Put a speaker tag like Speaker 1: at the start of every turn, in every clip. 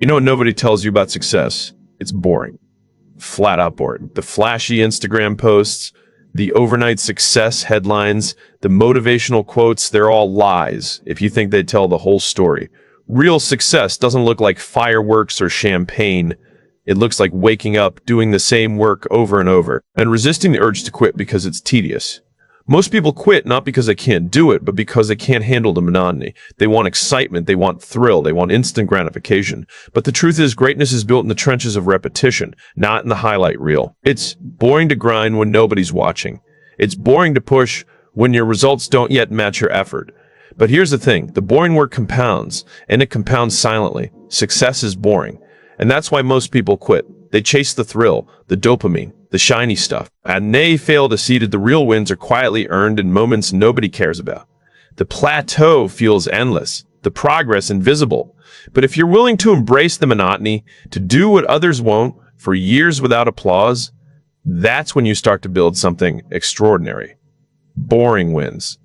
Speaker 1: You know what nobody tells you about success? It's boring. Flat out boring. The flashy Instagram posts, the overnight success headlines, the motivational quotes, they're all lies if you think they tell the whole story. Real success doesn't look like fireworks or champagne. It looks like waking up, doing the same work over and over, and resisting the urge to quit because it's tedious. Most people quit not because they can't do it, but because they can't handle the monotony. They want excitement, they want thrill, they want instant gratification. But the truth is, greatness is built in the trenches of repetition, not in the highlight reel. It's boring to grind when nobody's watching. It's boring to push when your results don't yet match your effort. But here's the thing, the boring work compounds, and it compounds silently. Success is boring. And that's why most people quit. They chase the thrill, the dopamine, the shiny stuff, and they fail to see that the real wins are quietly earned in moments nobody cares about. The plateau feels endless, the progress invisible. But if you're willing to embrace the monotony, to do what others won't for years without applause, that's when you start to build something extraordinary. Boring wins.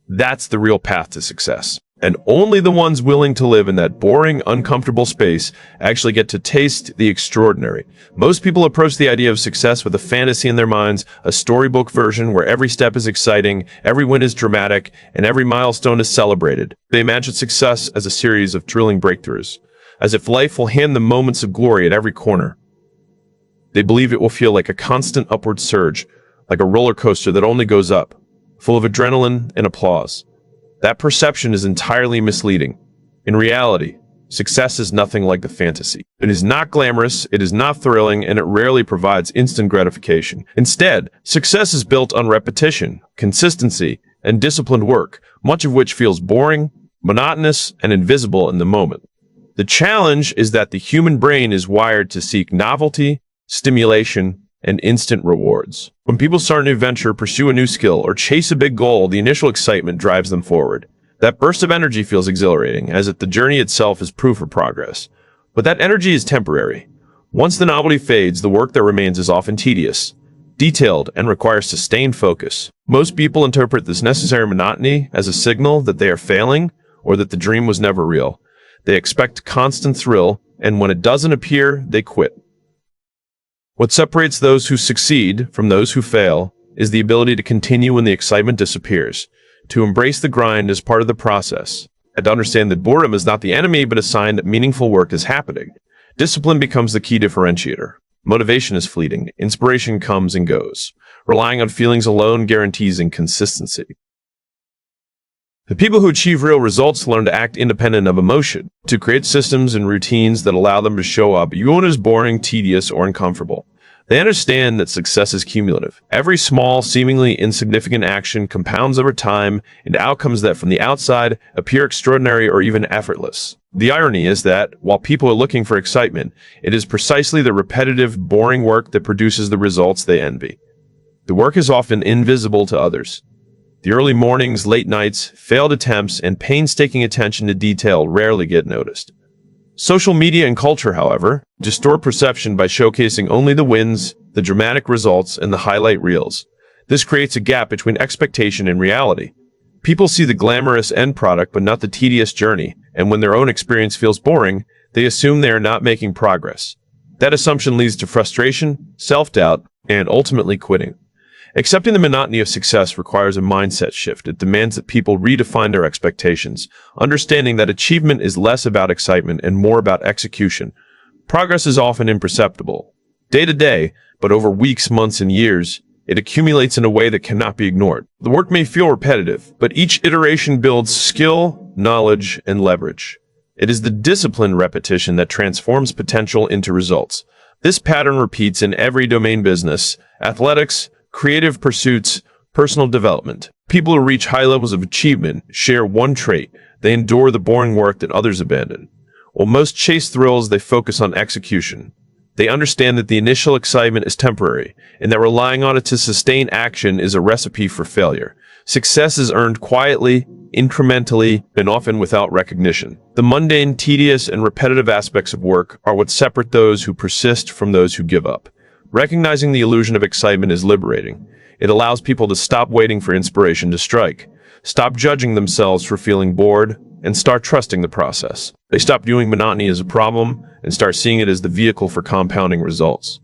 Speaker 1: That's the real path to success. And only the ones willing to live in that boring, uncomfortable space actually get to taste the extraordinary. Most people approach the idea of success with a fantasy in their minds, a storybook version where every step is exciting, every win is dramatic, and every milestone is celebrated. They imagine success as a series of thrilling breakthroughs, as if life will hand them moments of glory at every corner. They believe it will feel like a constant upward surge, like a roller coaster that only goes up, full of adrenaline and applause. That perception is entirely misleading. In reality, success is nothing like the fantasy. It is not glamorous, it is not thrilling, and it rarely provides instant gratification. Instead, success is built on repetition, consistency, and disciplined work, much of which feels boring, monotonous, and invisible in the moment. The challenge is that the human brain is wired to seek novelty, stimulation, and instant rewards. When people start a new venture, pursue a new skill, or chase a big goal, the initial excitement drives them forward. That burst of energy feels exhilarating, as if the journey itself is proof of progress. But that energy is temporary. Once the novelty fades, the work that remains is often tedious, detailed, and requires sustained focus. Most people interpret this necessary monotony as a signal that they are failing, or that the dream was never real. They expect constant thrill, and when it doesn't appear, they quit. What separates those who succeed from those who fail is the ability to continue when the excitement disappears, to embrace the grind as part of the process, and to understand that boredom is not the enemy but a sign that meaningful work is happening. Discipline becomes the key differentiator. Motivation is fleeting, inspiration comes and goes. Relying on feelings alone guarantees inconsistency. The people who achieve real results learn to act independent of emotion, to create systems and routines that allow them to show up even as boring, tedious, or uncomfortable. They understand that success is cumulative. Every small, seemingly insignificant action compounds over time into outcomes that from the outside appear extraordinary or even effortless. The irony is that, while people are looking for excitement, it is precisely the repetitive, boring work that produces the results they envy. The work is often invisible to others. The early mornings, late nights, failed attempts, and painstaking attention to detail rarely get noticed. Social media and culture, however, distort perception by showcasing only the wins, the dramatic results, and the highlight reels. This creates a gap between expectation and reality. People see the glamorous end product but not the tedious journey, and when their own experience feels boring, they assume they are not making progress. That assumption leads to frustration, self-doubt, and ultimately quitting. Accepting the monotony of success requires a mindset shift. It demands that people redefine their expectations, understanding that achievement is less about excitement and more about execution. Progress is often imperceptible, day to day, but over weeks, months, and years, it accumulates in a way that cannot be ignored. The work may feel repetitive, but each iteration builds skill, knowledge, and leverage. It is the disciplined repetition that transforms potential into results. This pattern repeats in every domain: business, athletics, creative pursuits, personal development. People who reach high levels of achievement share one trait: they endure the boring work that others abandon. While most chase thrills, they focus on execution. They understand that the initial excitement is temporary, and that relying on it to sustain action is a recipe for failure. Success is earned quietly, incrementally, and often without recognition. The mundane, tedious, and repetitive aspects of work are what separate those who persist from those who give up. Recognizing the illusion of excitement is liberating. It allows people to stop waiting for inspiration to strike, stop judging themselves for feeling bored, and start trusting the process. They stop viewing monotony as a problem and start seeing it as the vehicle for compounding results.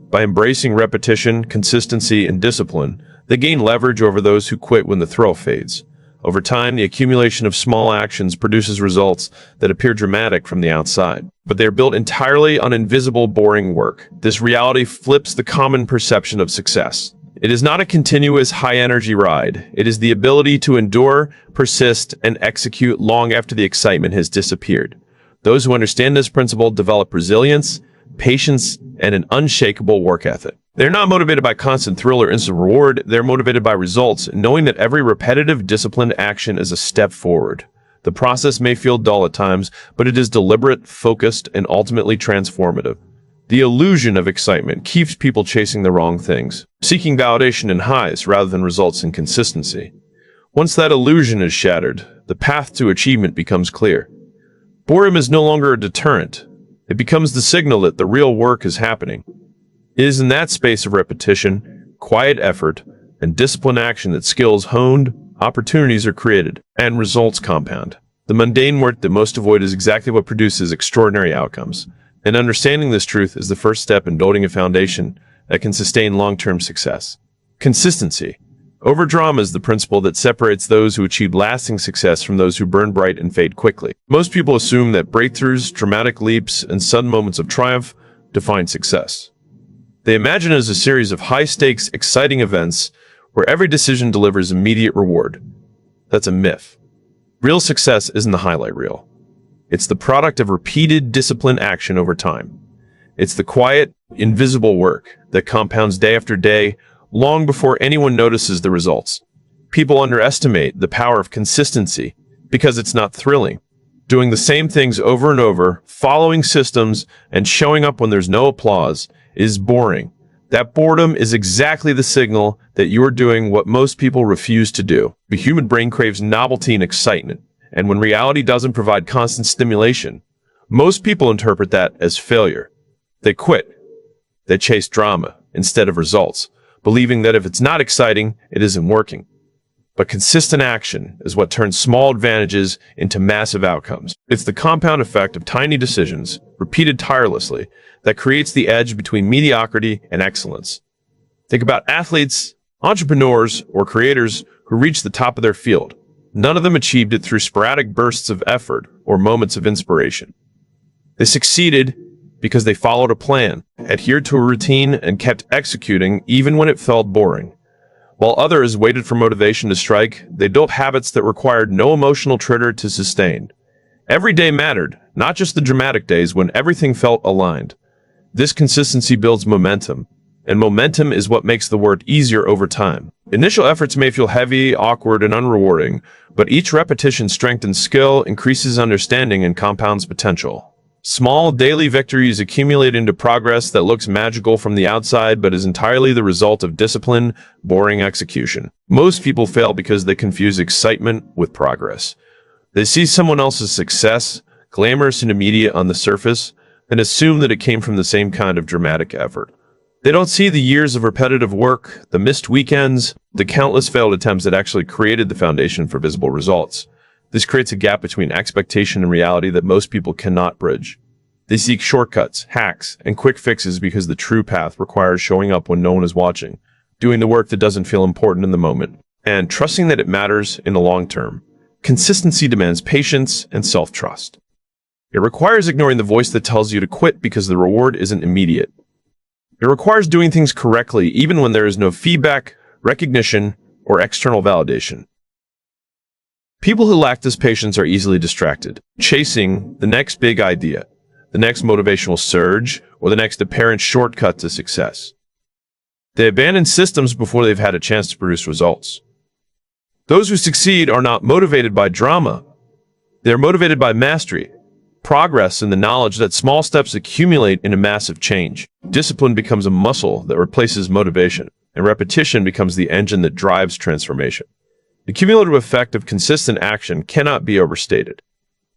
Speaker 1: By embracing repetition, consistency, and discipline, they gain leverage over those who quit when the thrill fades. Over time, the accumulation of small actions produces results that appear dramatic from the outside, but they are built entirely on invisible, boring work. This reality flips the common perception of success. It is not a continuous high-energy ride. It is the ability to endure, persist, and execute long after the excitement has disappeared. Those who understand this principle develop resilience, patience, and an unshakable work ethic. They're not motivated by constant thrill or instant reward. They're motivated by results, knowing that every repetitive, disciplined action is a step forward. The process may feel dull at times, but it is deliberate, focused, and ultimately transformative. The illusion of excitement keeps people chasing the wrong things, seeking validation in highs rather than results in consistency. Once that illusion is shattered, the path to achievement becomes clear. Boredom is no longer a deterrent. It becomes the signal that the real work is happening. It is in that space of repetition, quiet effort, and disciplined action that skills honed, opportunities are created, and results compound. The mundane work that most avoid is exactly what produces extraordinary outcomes. And understanding this truth is the first step in building a foundation that can sustain long-term success. Consistency. Over drama is the principle that separates those who achieve lasting success from those who burn bright and fade quickly. Most people assume that breakthroughs, dramatic leaps, and sudden moments of triumph define success. They imagine it as a series of high-stakes, exciting events where every decision delivers immediate reward. That's a myth. Real success isn't the highlight reel. It's the product of repeated, disciplined action over time. It's the quiet, invisible work that compounds day after day, long before anyone notices the results. People underestimate the power of consistency because it's not thrilling. Doing the same things over and over, following systems, and showing up when there's no applause is boring. That boredom is exactly the signal that you're doing what most people refuse to do. The human brain craves novelty and excitement. And when reality doesn't provide constant stimulation, most people interpret that as failure. They quit. They chase drama instead of results, believing that if it's not exciting, it isn't working. But consistent action is what turns small advantages into massive outcomes. It's the compound effect of tiny decisions, repeated tirelessly, that creates the edge between mediocrity and excellence. Think about athletes, entrepreneurs, or creators who reach the top of their field. None of them achieved it through sporadic bursts of effort or moments of inspiration. They succeeded because they followed a plan, adhered to a routine, and kept executing even when it felt boring. While others waited for motivation to strike, they built habits that required no emotional trigger to sustain. Every day mattered, not just the dramatic days when everything felt aligned. This consistency builds momentum, and momentum is what makes the work easier over time. Initial efforts may feel heavy, awkward, and unrewarding, but each repetition strengthens skill, increases understanding, and compounds potential. Small, daily victories accumulate into progress that looks magical from the outside but is entirely the result of discipline, boring execution. Most people fail because they confuse excitement with progress. They see someone else's success, glamorous and immediate on the surface, and assume that it came from the same kind of dramatic effort. They don't see the years of repetitive work, the missed weekends, the countless failed attempts that actually created the foundation for visible results. This creates a gap between expectation and reality that most people cannot bridge. They seek shortcuts, hacks, and quick fixes because the true path requires showing up when no one is watching, doing the work that doesn't feel important in the moment, and trusting that it matters in the long term. Consistency demands patience and self-trust. It requires ignoring the voice that tells you to quit because the reward isn't immediate. It requires doing things correctly even when there is no feedback, recognition, or external validation. People who lack this patience are easily distracted, chasing the next big idea, the next motivational surge, or the next apparent shortcut to success. They abandon systems before they've had a chance to produce results. Those who succeed are not motivated by drama. They are motivated by mastery, progress, and the knowledge that small steps accumulate into massive change. Discipline becomes a muscle that replaces motivation, and repetition becomes the engine that drives transformation. The cumulative effect of consistent action cannot be overstated.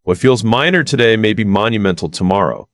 Speaker 1: What feels minor today may be monumental tomorrow,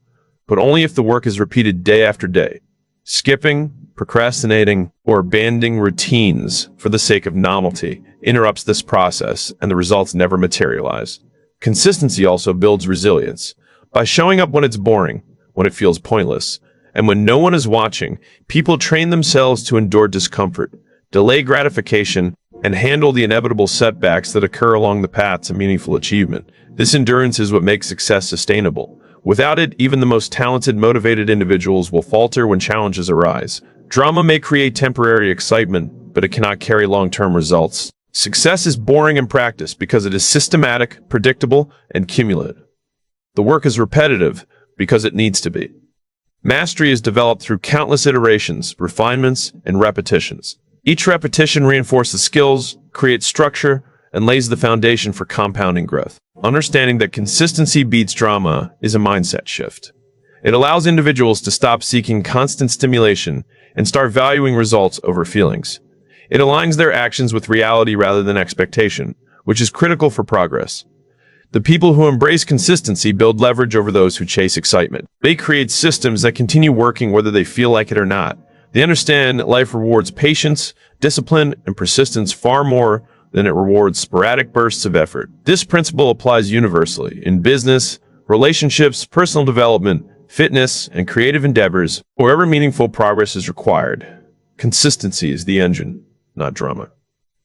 Speaker 1: but only if the work is repeated day after day. Skipping, procrastinating, or abandoning routines for the sake of novelty interrupts this process, and the results never materialize. Consistency also builds resilience. By showing up when it's boring, when it feels pointless, and when no one is watching, people train themselves to endure discomfort, delay gratification, and handle the inevitable setbacks that occur along the path to meaningful achievement. This endurance is what makes success sustainable. Without it, even the most talented, motivated individuals will falter when challenges arise. Drama may create temporary excitement, but it cannot carry long-term results. Success is boring in practice because it is systematic, predictable, and cumulative. The work is repetitive because it needs to be. Mastery is developed through countless iterations, refinements, and repetitions. Each repetition reinforces skills, creates structure, and lays the foundation for compounding growth. Understanding that consistency beats drama is a mindset shift. It allows individuals to stop seeking constant stimulation and start valuing results over feelings. It aligns their actions with reality rather than expectation, which is critical for progress. The people who embrace consistency build leverage over those who chase excitement. They create systems that continue working whether they feel like it or not. They understand that life rewards patience, discipline, and persistence far more than it rewards sporadic bursts of effort. This principle applies universally in business, relationships, personal development, fitness, and creative endeavors. Wherever meaningful progress is required, consistency is the engine, not drama.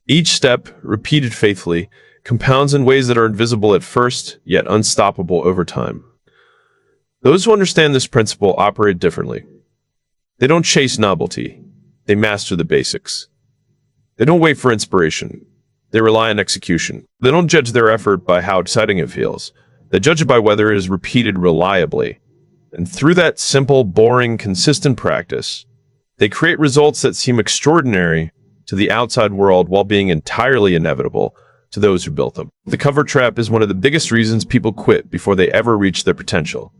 Speaker 1: Each step, repeated faithfully, compounds in ways that are invisible at first, yet unstoppable over time. Those who understand this principle operate differently. They don't chase novelty. They master the basics. They don't wait for inspiration. They rely on execution. They don't judge their effort by how exciting it feels. They judge it by whether it is repeated reliably. And through that simple, boring, consistent practice, they create results that seem extraordinary to the outside world while being entirely inevitable to those who built them. The comfort trap is one of the biggest reasons people quit before they ever reach their potential.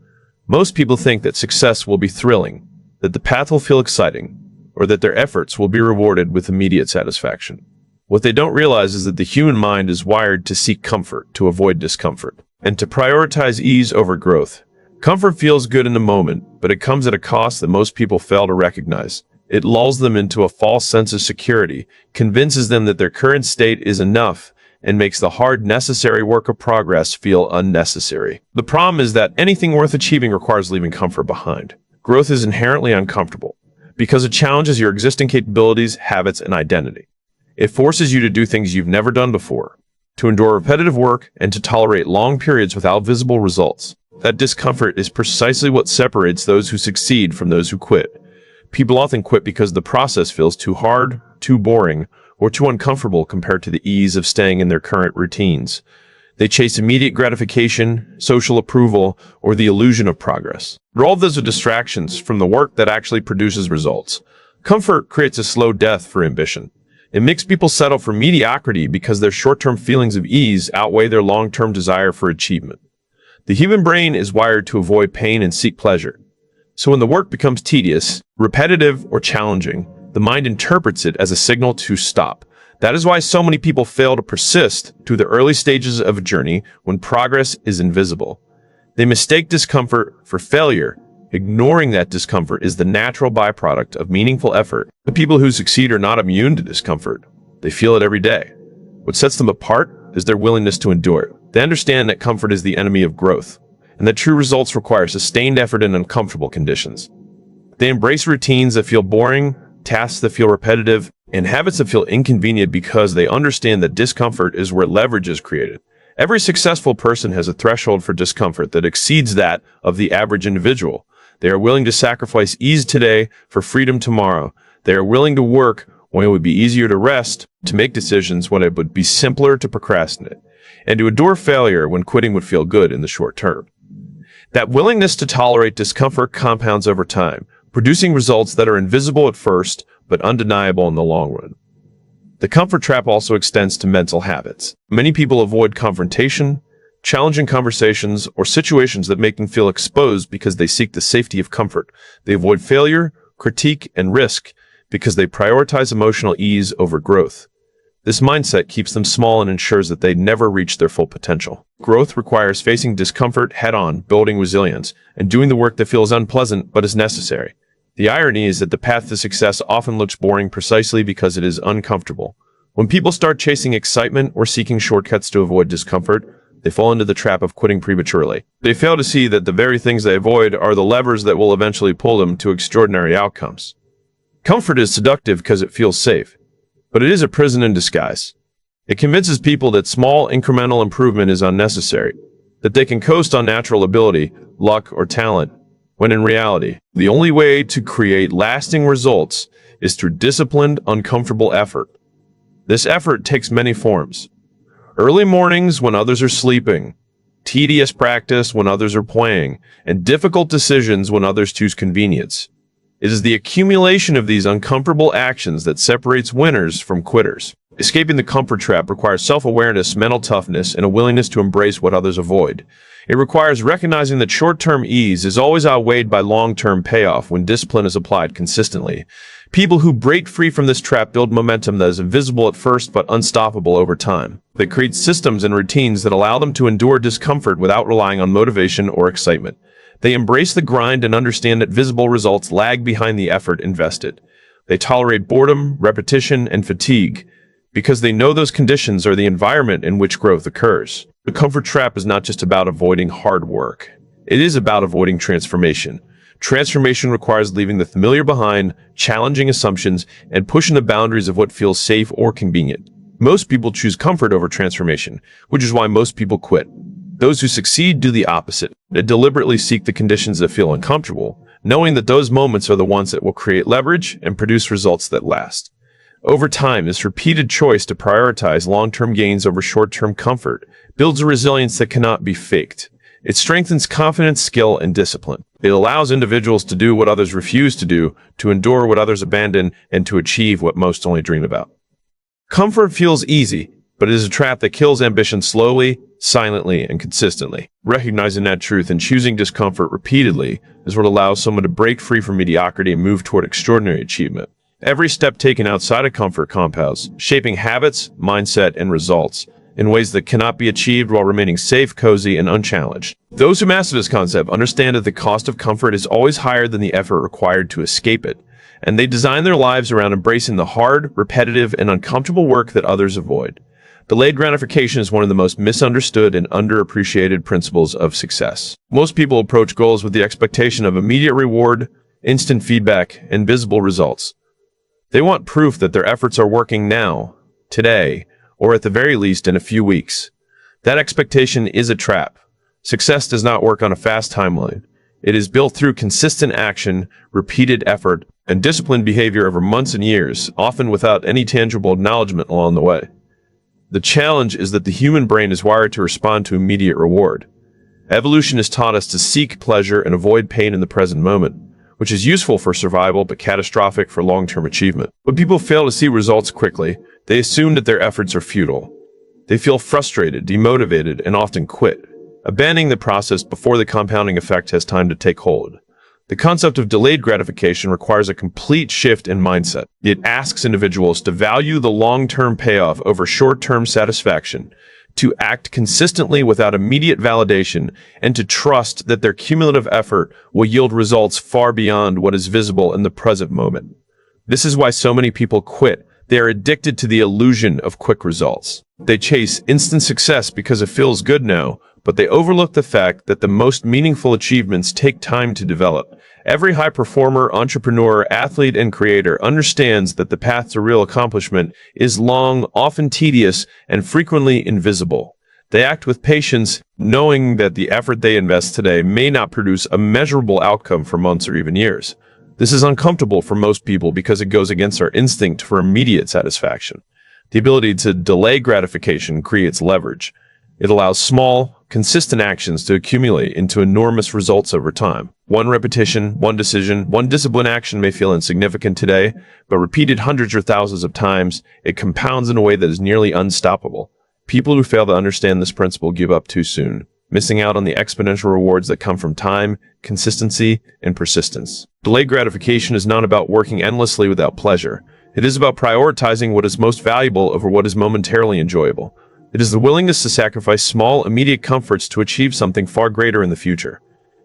Speaker 1: Most people think that success will be thrilling, that the path will feel exciting, or that their efforts will be rewarded with immediate satisfaction. What they don't realize is that the human mind is wired to seek comfort, to avoid discomfort, and to prioritize ease over growth. Comfort feels good in the moment, but it comes at a cost that most people fail to recognize. It lulls them into a false sense of security, convinces them that their current state is enough, and makes the hard, necessary work of progress feel unnecessary. The problem is that anything worth achieving requires leaving comfort behind. Growth is inherently uncomfortable because it challenges your existing capabilities, habits, and identity. It forces you to do things you've never done before, to endure repetitive work, and to tolerate long periods without visible results. That discomfort is precisely what separates those who succeed from those who quit. People often quit because the process feels too hard, too boring, or too uncomfortable compared to the ease of staying in their current routines. They chase immediate gratification, social approval, or the illusion of progress. But all of those are distractions from the work that actually produces results. Comfort creates a slow death for ambition. It makes people settle for mediocrity because their short-term feelings of ease outweigh their long-term desire for achievement. The human brain is wired to avoid pain and seek pleasure. So when the work becomes tedious, repetitive, or challenging, the mind interprets it as a signal to stop. That is why so many people fail to persist through the early stages of a journey when progress is invisible. They mistake discomfort for failure. Ignoring that discomfort is the natural byproduct of meaningful effort. The people who succeed are not immune to discomfort. They feel it every day. What sets them apart is their willingness to endure it. They understand that comfort is the enemy of growth, and that true results require sustained effort in uncomfortable conditions. They embrace routines that feel boring, tasks that feel repetitive, and habits that feel inconvenient because they understand that discomfort is where leverage is created. Every successful person has a threshold for discomfort that exceeds that of the average individual. They are willing to sacrifice ease today for freedom tomorrow. They are willing to work when it would be easier to rest, to make decisions when it would be simpler to procrastinate, and to endure failure when quitting would feel good in the short term. That willingness to tolerate discomfort compounds over time, producing results that are invisible at first, but undeniable in the long run. The comfort trap also extends to mental habits. Many people avoid confrontation, challenging conversations, or situations that make them feel exposed because they seek the safety of comfort. They avoid failure, critique, and risk because they prioritize emotional ease over growth. This mindset keeps them small and ensures that they never reach their full potential. Growth requires facing discomfort head-on, building resilience, and doing the work that feels unpleasant but is necessary. The irony is that the path to success often looks boring precisely because it is uncomfortable. When people start chasing excitement or seeking shortcuts to avoid discomfort, They fall into the trap of quitting prematurely. They fail to see that the very things they avoid are the levers that will eventually pull them to extraordinary outcomes. Comfort is seductive because it feels safe, but it is a prison in disguise. It convinces people that small incremental improvement is unnecessary, that they can coast on natural ability, luck, or talent, when in reality, the only way to create lasting results is through disciplined, uncomfortable effort. This effort takes many forms. Early mornings when others are sleeping, tedious practice when others are playing, and difficult decisions when others choose convenience. It is the accumulation of these uncomfortable actions that separates winners from quitters. Escaping the comfort trap requires self-awareness, mental toughness, and a willingness to embrace what others avoid. It requires recognizing that short-term ease is always outweighed by long-term payoff when discipline is applied consistently. People who break free from this trap build momentum that is invisible at first but unstoppable over time. They create systems and routines that allow them to endure discomfort without relying on motivation or excitement. They embrace the grind and understand that visible results lag behind the effort invested. They tolerate boredom, repetition, and fatigue because they know those conditions are the environment in which growth occurs. The comfort trap is not just about avoiding hard work. It is about avoiding transformation. Transformation requires leaving the familiar behind, challenging assumptions, and pushing the boundaries of what feels safe or convenient. Most people choose comfort over transformation, which is why most people quit. Those who succeed do the opposite. They deliberately seek the conditions that feel uncomfortable, knowing that those moments are the ones that will create leverage and produce results that last. Over time, this repeated choice to prioritize long-term gains over short-term comfort builds a resilience that cannot be faked. It strengthens confidence, skill, and discipline. It allows individuals to do what others refuse to do, to endure what others abandon, and to achieve what most only dream about. Comfort feels easy, but it is a trap that kills ambition slowly, silently, and consistently. Recognizing that truth and choosing discomfort repeatedly is what allows someone to break free from mediocrity and move toward extraordinary achievement. Every step taken outside of comfort compounds, shaping habits, mindset, and results in ways that cannot be achieved while remaining safe, cozy, and unchallenged. Those who master this concept understand that the cost of comfort is always higher than the effort required to escape it, and they design their lives around embracing the hard, repetitive, and uncomfortable work that others avoid. Delayed gratification is one of the most misunderstood and underappreciated principles of success. Most people approach goals with the expectation of immediate reward, instant feedback, and visible results. They want proof that their efforts are working now, today, or at the very least in a few weeks. That expectation is a trap. Success does not work on a fast timeline. It is built through consistent action, repeated effort, and disciplined behavior over months and years, often without any tangible acknowledgement along the way. The challenge is that the human brain is wired to respond to immediate reward. Evolution has taught us to seek pleasure and avoid pain in the present moment, which is useful for survival but catastrophic for long-term achievement. When people fail to see results quickly, they assume that their efforts are futile. They feel frustrated, demotivated, and often quit, abandoning the process before the compounding effect has time to take hold. The concept of delayed gratification requires a complete shift in mindset. It asks individuals to value the long-term payoff over short-term satisfaction, to act consistently without immediate validation, and to trust that their cumulative effort will yield results far beyond what is visible in the present moment. This is why so many people quit. They are addicted to the illusion of quick results. They chase instant success because it feels good now, but they overlook the fact that the most meaningful achievements take time to develop. Every high performer, entrepreneur, athlete, and creator understands that the path to real accomplishment is long, often tedious, and frequently invisible. They act with patience, knowing that the effort they invest today may not produce a measurable outcome for months or even years. This is uncomfortable for most people because it goes against our instinct for immediate satisfaction. The ability to delay gratification creates leverage. It allows small, consistent actions to accumulate into enormous results over time. One repetition, one decision, one disciplined action may feel insignificant today, but repeated hundreds or thousands of times, it compounds in a way that is nearly unstoppable. People who fail to understand this principle give up too soon, missing out on the exponential rewards that come from time, consistency, and persistence. Delayed gratification is not about working endlessly without pleasure. It is about prioritizing what is most valuable over what is momentarily enjoyable. It is the willingness to sacrifice small, immediate comforts to achieve something far greater in the future.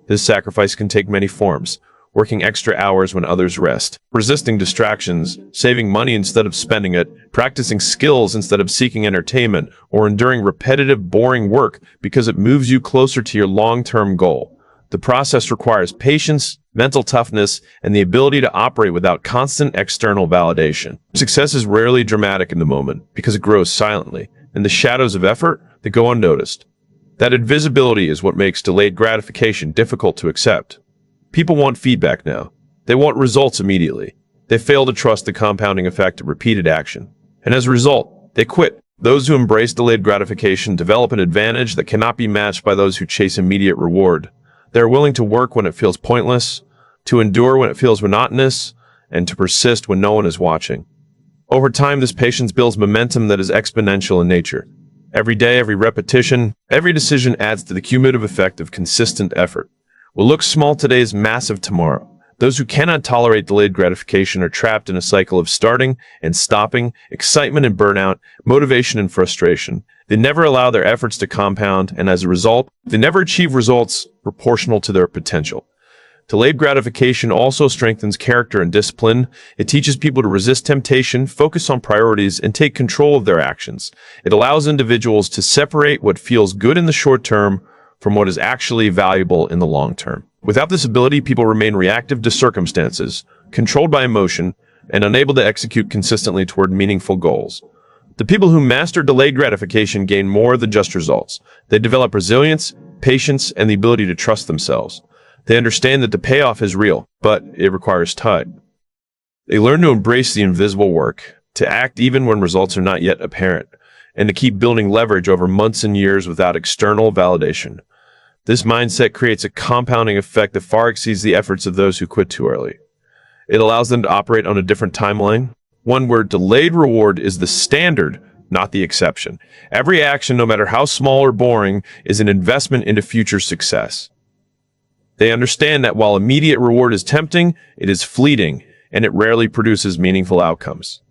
Speaker 1: This sacrifice can take many forms. working extra hours when others rest, resisting distractions, saving money instead of spending it, practicing skills instead of seeking entertainment, or enduring repetitive, boring work because it moves you closer to your long-term goal. The process requires patience, mental toughness, and the ability to operate without constant external validation. Success is rarely dramatic in the moment because it grows silently, in the shadows of effort that go unnoticed. That invisibility is what makes delayed gratification difficult to accept. People want feedback now. They want results immediately. They fail to trust the compounding effect of repeated action. And as a result, they quit. Those who embrace delayed gratification develop an advantage that cannot be matched by those who chase immediate reward. They are willing to work when it feels pointless, to endure when it feels monotonous, and to persist when no one is watching. Over time, this patience builds momentum that is exponential in nature. Every day, every repetition, every decision adds to the cumulative effect of consistent effort. What looks small today is massive tomorrow. Those who cannot tolerate delayed gratification are trapped in a cycle of starting and stopping, excitement and burnout, motivation and frustration. They never allow their efforts to compound, and as a result, they never achieve results proportional to their potential. Delayed gratification also strengthens character and discipline. It teaches people to resist temptation, focus on priorities, and take control of their actions. It allows individuals to separate what feels good in the short term from what is actually valuable in the long term. Without this ability, people remain reactive to circumstances, controlled by emotion, and unable to execute consistently toward meaningful goals. The people who master delayed gratification gain more than just results. They develop resilience, patience, and the ability to trust themselves. They understand that the payoff is real, but it requires time. They learn to embrace the invisible work, to act even when results are not yet apparent, and to keep building leverage over months and years without external validation. This mindset creates a compounding effect that far exceeds the efforts of those who quit too early. It allows them to operate on a different timeline, one where delayed reward is the standard, not the exception. Every action, no matter how small or boring, is an investment into future success. They understand that while immediate reward is tempting, it is fleeting, and it rarely produces meaningful outcomes.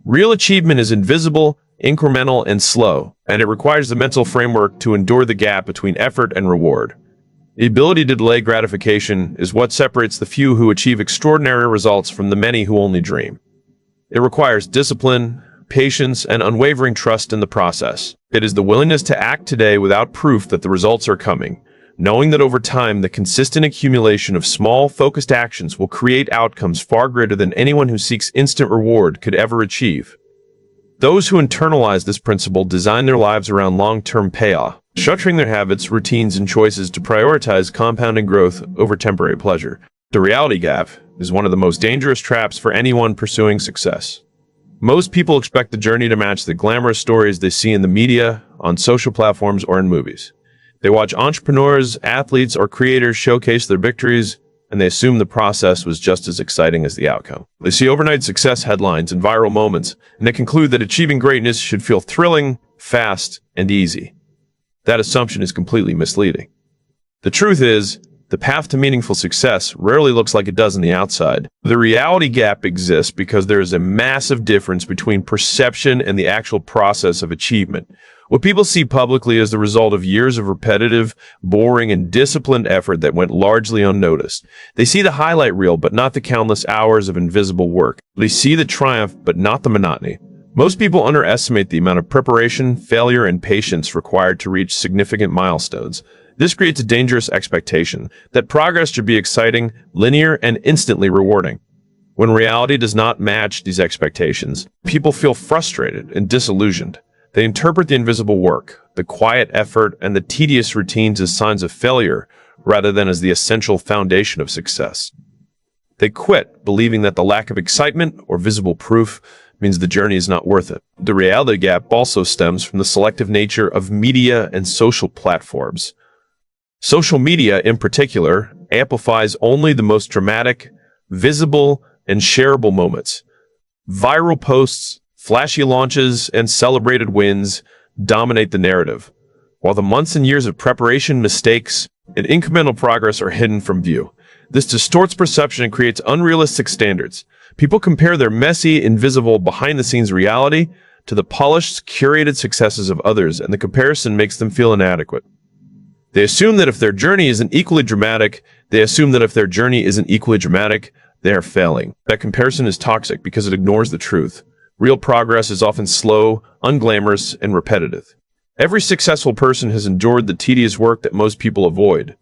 Speaker 1: Real achievement is invisible, incremental, and slow, and it requires the mental framework to endure the gap between effort and reward. The ability to delay gratification is what separates the few who achieve extraordinary results from the many who only dream. It requires discipline, patience, and unwavering trust in the process. It is the willingness to act today without proof that the results are coming, knowing that over time the consistent accumulation of small, focused actions will create outcomes far greater than anyone who seeks instant reward could ever achieve. Those who internalize this principle design their lives around long-term payoff, structuring their habits, routines, and choices to prioritize compounding growth over temporary pleasure. The reality gap is one of the most dangerous traps for anyone pursuing success. Most people expect the journey to match the glamorous stories they see in the media, on social platforms, or in movies. They watch entrepreneurs, athletes, or creators showcase their victories, and they assume the process was just as exciting as the outcome. They see overnight success headlines and viral moments, and they conclude that achieving greatness should feel thrilling, fast, and easy. That assumption is completely misleading. The truth is, the path to meaningful success rarely looks like it does on the outside. The reality gap exists because there is a massive difference between perception and the actual process of achievement. What people see publicly is the result of years of repetitive, boring, and disciplined effort that went largely unnoticed. They see the highlight reel, but not the countless hours of invisible work. They see the triumph, but not the monotony. Most people underestimate the amount of preparation, failure, and patience required to reach significant milestones. This creates a dangerous expectation that progress should be exciting, linear, and instantly rewarding. When reality does not match these expectations, people feel frustrated and disillusioned. They interpret the invisible work, the quiet effort, and the tedious routines as signs of failure rather than as the essential foundation of success. They quit, believing that the lack of excitement or visible proof means the journey is not worth it. The reality gap also stems from the selective nature of media and social platforms. Social media, in particular, amplifies only the most dramatic, visible, and shareable moments. Viral posts, flashy launches, and celebrated wins dominate the narrative, while the months and years of preparation, mistakes, and incremental progress are hidden from view. This distorts perception and creates unrealistic standards. People compare their messy, invisible, behind-the-scenes reality to the polished, curated successes of others, and the comparison makes them feel inadequate. They assume that if their journey isn't equally dramatic, They assume that if their journey isn't equally dramatic, they are failing. That comparison is toxic because it ignores the truth. Real progress is often slow, unglamorous, and repetitive. Every successful person has endured the tedious work that most people avoid.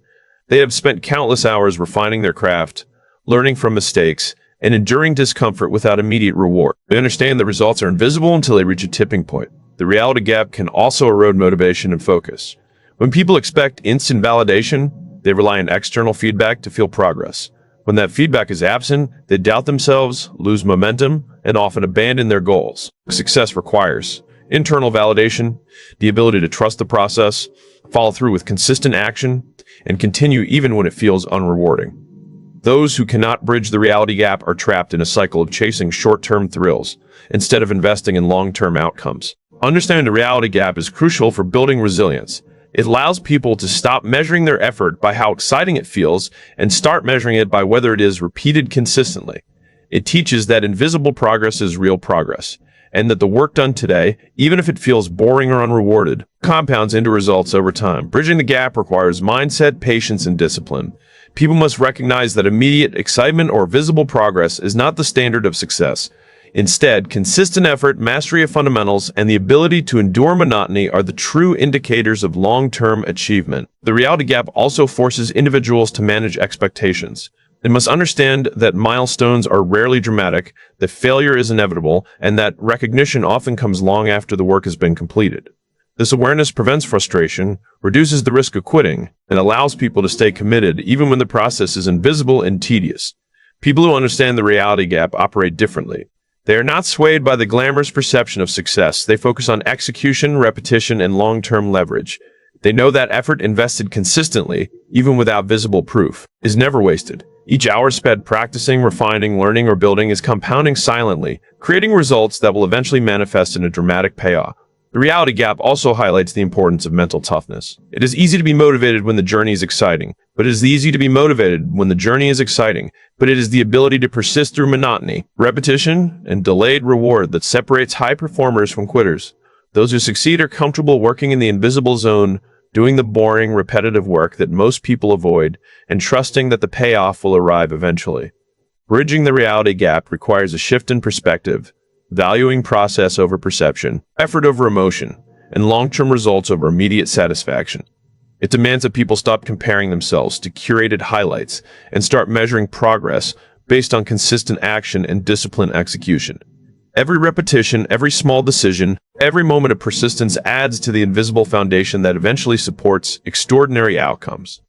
Speaker 1: They have spent countless hours refining their craft, learning from mistakes, and enduring discomfort without immediate reward. They understand that results are invisible until they reach a tipping point. The reality gap can also erode motivation and focus. When people expect instant validation, they rely on external feedback to feel progress. When that feedback is absent, they doubt themselves, lose momentum, and often abandon their goals. Success requires internal validation, the ability to trust the process, follow through with consistent action, and continue even when it feels unrewarding. Those who cannot bridge the reality gap are trapped in a cycle of chasing short-term thrills instead of investing in long-term outcomes. Understanding the reality gap is crucial for building resilience. It allows people to stop measuring their effort by how exciting it feels and start measuring it by whether it is repeated consistently. It teaches that invisible progress is real progress, and that the work done today, even if it feels boring or unrewarded, compounds into results over time. Bridging the gap requires mindset, patience, and discipline. People must recognize that immediate excitement or visible progress is not the standard of success. Instead, consistent effort, mastery of fundamentals, and the ability to endure monotony are the true indicators of long-term achievement. The reality gap also forces individuals to manage expectations. They must understand that milestones are rarely dramatic, that failure is inevitable, and that recognition often comes long after the work has been completed. This awareness prevents frustration, reduces the risk of quitting, and allows people to stay committed even when the process is invisible and tedious. People who understand the reality gap operate differently. They are not swayed by the glamorous perception of success. They focus on execution, repetition, and long-term leverage. They know that effort invested consistently, even without visible proof, is never wasted. Each hour spent practicing, refining, learning, or building is compounding silently, creating results that will eventually manifest in a dramatic payoff. The reality gap also highlights the importance of mental toughness. It is easy to be motivated when the journey is exciting, but it is easy to be motivated when the journey is exciting, but it is the ability to persist through monotony, repetition, and delayed reward that separates high performers from quitters. Those who succeed are comfortable working in the invisible zone, doing the boring, repetitive work that most people avoid, and trusting that the payoff will arrive eventually. Bridging the reality gap requires a shift in perspective, valuing process over perception, effort over emotion, and long-term results over immediate satisfaction. It demands that people stop comparing themselves to curated highlights and start measuring progress based on consistent action and disciplined execution. Every repetition, every small decision, every moment of persistence adds to the invisible foundation that eventually supports extraordinary outcomes.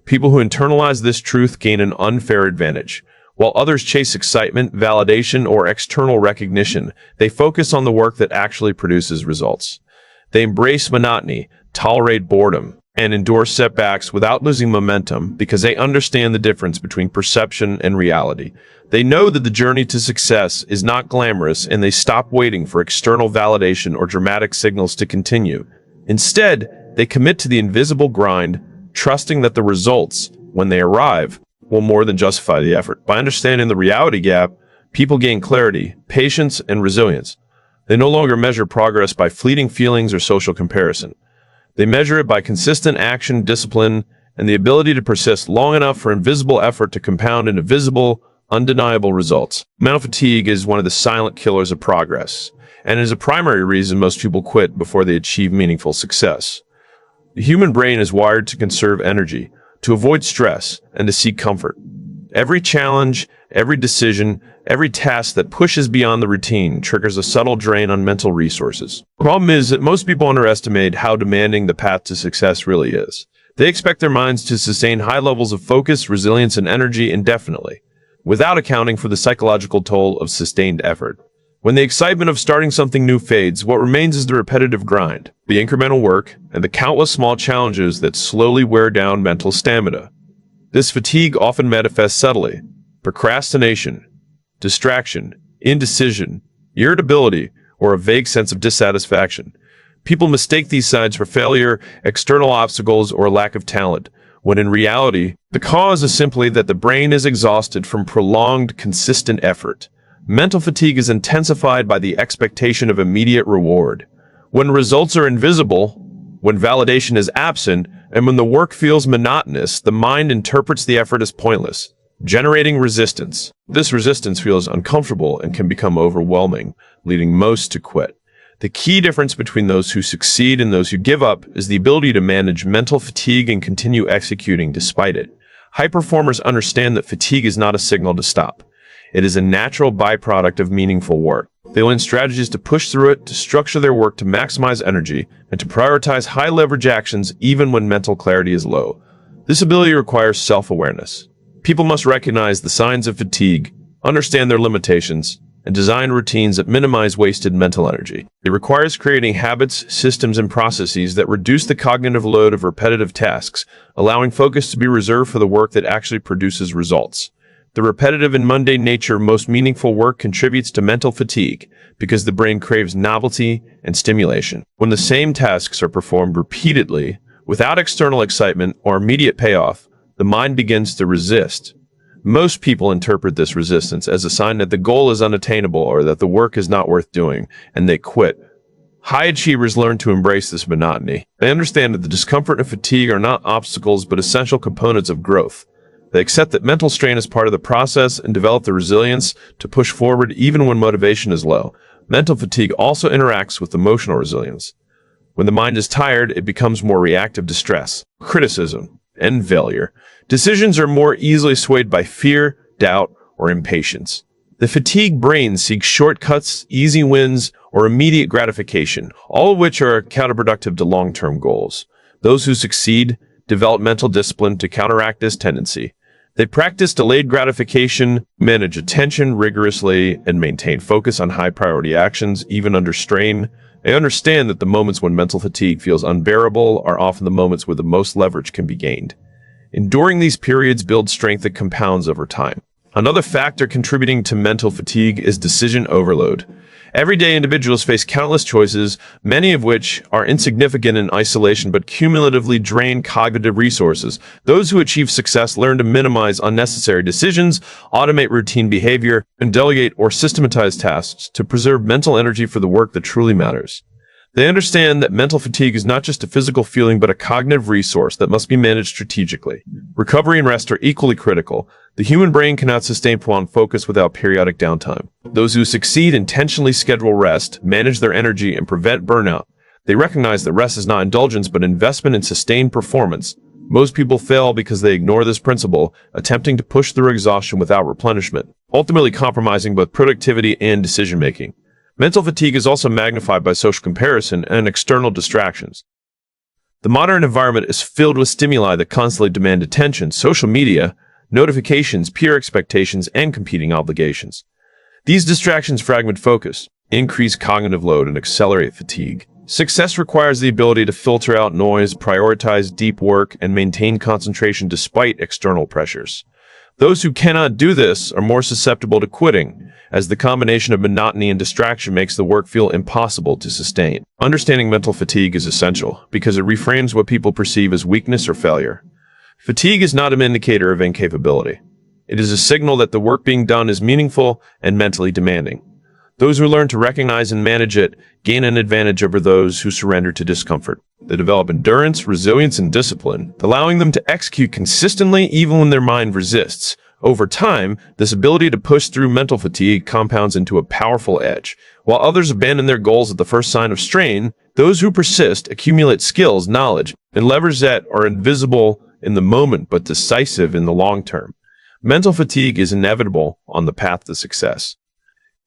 Speaker 1: People who internalize this truth gain an unfair advantage. While others chase excitement, validation, or external recognition, they focus on the work that actually produces results. They embrace monotony, tolerate boredom, and endure setbacks without losing momentum because they understand the difference between perception and reality. They know that the journey to success is not glamorous, and they stop waiting for external validation or dramatic signals to continue. Instead, they commit to the invisible grind, trusting that the results, when they arrive, will more than justify the effort. By understanding the reality gap, people gain clarity, patience, and resilience. They no longer measure progress by fleeting feelings or social comparison. They measure it by consistent action, discipline, and the ability to persist long enough for invisible effort to compound into visible, undeniable results. Mental fatigue is one of the silent killers of progress, and is a primary reason most people quit before they achieve meaningful success. The human brain is wired to conserve energy, to avoid stress, and to seek comfort. Every challenge, every decision, every task that pushes beyond the routine triggers a subtle drain on mental resources. The problem is that most people underestimate how demanding the path to success really is. They expect their minds to sustain high levels of focus, resilience, and energy indefinitely, without accounting for the psychological toll of sustained effort. When the excitement of starting something new fades, what remains is the repetitive grind, the incremental work, and the countless small challenges that slowly wear down mental stamina. This fatigue often manifests subtly: procrastination, distraction, indecision, irritability, or a vague sense of dissatisfaction. People mistake these signs for failure, external obstacles, or lack of talent, when in reality, the cause is simply that the brain is exhausted from prolonged, consistent effort. Mental fatigue is intensified by the expectation of immediate reward. When results are invisible, when validation is absent, And when the work feels monotonous, the mind interprets the effort as pointless, generating resistance. This resistance feels uncomfortable and can become overwhelming, leading most to quit. The key difference between those who succeed and those who give up is the ability to manage mental fatigue and continue executing despite it. High performers understand that fatigue is not a signal to stop. It is a natural byproduct of meaningful work. They learn strategies to push through it, to structure their work to maximize energy, and to prioritize high-leverage actions even when mental clarity is low. This ability requires self-awareness. People must recognize the signs of fatigue, understand their limitations, and design routines that minimize wasted mental energy. It requires creating habits, systems, and processes that reduce the cognitive load of repetitive tasks, allowing focus to be reserved for the work that actually produces results. The repetitive and mundane nature of most meaningful work contributes to mental fatigue because the brain craves novelty and stimulation. When the same tasks are performed repeatedly, without external excitement or immediate payoff, the mind begins to resist. Most people interpret this resistance as a sign that the goal is unattainable or that the work is not worth doing, and they quit. High achievers learn to embrace this monotony. They understand that the discomfort and fatigue are not obstacles but essential components of growth. They accept that mental strain is part of the process and develop the resilience to push forward even when motivation is low. Mental fatigue also interacts with emotional resilience. When the mind is tired, it becomes more reactive to stress, criticism, and failure. Decisions are more easily swayed by fear, doubt, or impatience. The fatigued brain seeks shortcuts, easy wins, or immediate gratification, all of which are counterproductive to long-term goals. Those who succeed develop mental discipline to counteract this tendency. They practice delayed gratification, manage attention rigorously, and maintain focus on high-priority actions, even under strain. They understand that the moments when mental fatigue feels unbearable are often the moments where the most leverage can be gained. Enduring these periods builds strength that compounds over time. Another factor contributing to mental fatigue is decision overload. Everyday individuals face countless choices, many of which are insignificant in isolation but cumulatively drain cognitive resources. Those who achieve success learn to minimize unnecessary decisions, automate routine behavior, and delegate or systematize tasks to preserve mental energy for the work that truly matters. They understand that mental fatigue is not just a physical feeling but a cognitive resource that must be managed strategically. Recovery and rest are equally critical. The human brain cannot sustain prolonged focus without periodic downtime. Those who succeed intentionally schedule rest, manage their energy, and prevent burnout. They recognize that rest is not indulgence but investment in sustained performance. Most people fail because they ignore this principle, attempting to push through exhaustion without replenishment, ultimately compromising both productivity and decision-making. Mental fatigue is also magnified by social comparison and external distractions. The modern environment is filled with stimuli that constantly demand attention: social media, notifications, peer expectations, and competing obligations. These distractions fragment focus, increase cognitive load, and accelerate fatigue. Success requires the ability to filter out noise, prioritize deep work, and maintain concentration despite external pressures. Those who cannot do this are more susceptible to quitting, as the combination of monotony and distraction makes the work feel impossible to sustain. Understanding mental fatigue is essential because it reframes what people perceive as weakness or failure. Fatigue is not an indicator of incapability. It is a signal that the work being done is meaningful and mentally demanding. Those who learn to recognize and manage it gain an advantage over those who surrender to discomfort. They develop endurance, resilience, and discipline, allowing them to execute consistently even when their mind resists. Over time, this ability to push through mental fatigue compounds into a powerful edge. While others abandon their goals at the first sign of strain, those who persist accumulate skills, knowledge, and leverage that are invisible in the moment but decisive in the long term. Mental fatigue is inevitable on the path to success.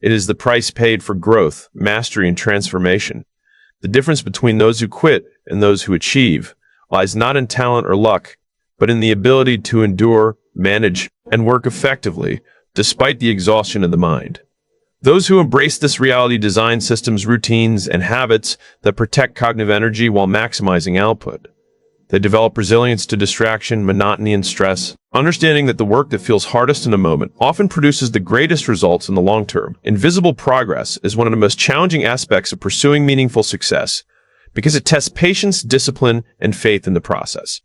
Speaker 1: It is the price paid for growth, mastery, and transformation. The difference between those who quit and those who achieve lies not in talent or luck, but in the ability to endure, manage, and work effectively despite the exhaustion of the mind. Those who embrace this reality design systems, routines, and habits that protect cognitive energy while maximizing output. They develop resilience to distraction, monotony, and stress, understanding that the work that feels hardest in a moment often produces the greatest results in the long term. Invisible progress is one of the most challenging aspects of pursuing meaningful success because it tests patience, discipline, and faith in the process.